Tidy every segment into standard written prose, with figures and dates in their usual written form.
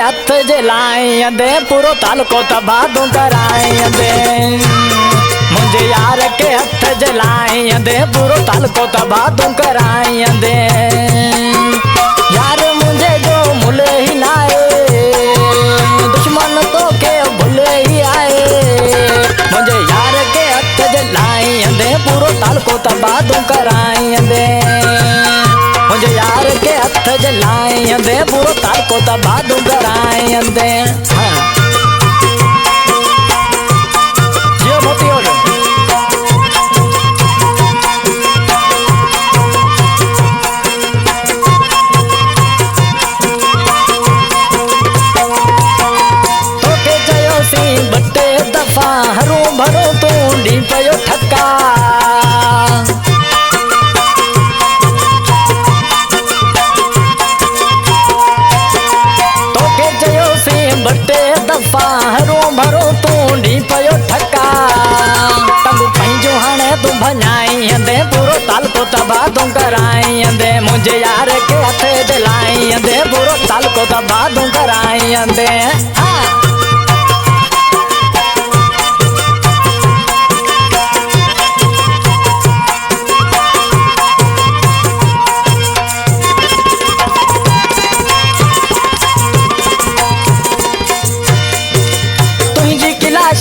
हथ जलाइंदे पूरो तालको तबाह तू कराइंदे मुझे यार के हथ जलाइंदे पूरो तालको तबाह तू कराइंदे यार मुझे जो मुले ही नाए दुश्मन तो के भुले ही आए मुझे यार के हथ जलाइंदे पूरो तालको तबाह तू कराइंदे मुझे यार के हथ जलाइंदे पूरो तालको तबाह तू कराइंदे जियो मोती और तोके चयो सी बटे दफा हरू भरो तू डी पयो ठका बटे दफा हरू भरो तू डी पयो ठका तब पंहिंजो हाणे तू भञाइंदे पूरो तालको तबाह तू कराइंदे मुझे यार के हथ जलाइंदे पूरो तालको तबाह तू कराइंदे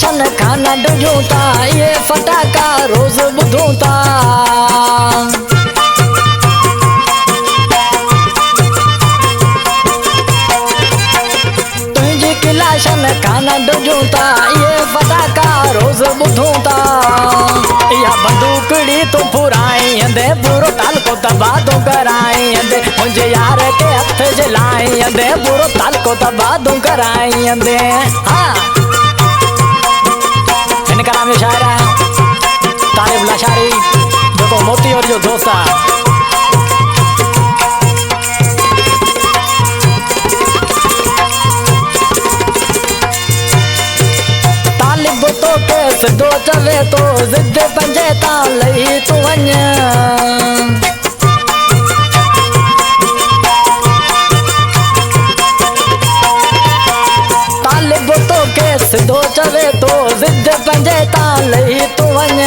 शन खाना डुजूता ये फटाका रोज बुधूता तुझी किलाशन खाना डुजूता ये फटाका रोज बुधूता या बंदूकड़ी तू फुराइंदे पूरो तालको तबाह तू कराइंदे मुझे यार के हथ जलाइंदे पूरो तालको तबाह तू कराइंदे इनका नाम ये शायर है तालिब लाशारी देखो मोती और जो दोस्ता तालिब तो के सिद्धो चवे तो जिद पंजे ता लई तू वञ तालिब तो के सिद्धो चवे तो जिद पंजे ता लई तू वञ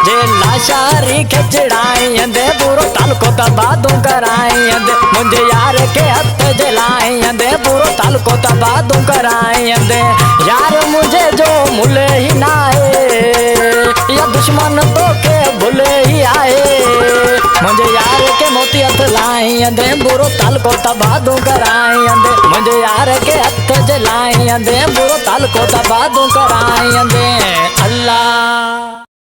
जे लाशारी खे चिड़ाइंदे पूरो तालको तबाह तू कराइंदे मुंहिंजे यार के हथ जलाइंदे पूरो तालको तबाह तू कराइंदे यार मुझे जो मुले ही नाए या दुश्मन तो के भुले ही आए मुझे यार के मोती हथ लाइंदे पूरो तालको तबाह तू कराइंदे मुझे यार के हथ जलाइंदे पूरो तालको तबाह तू कराइंदे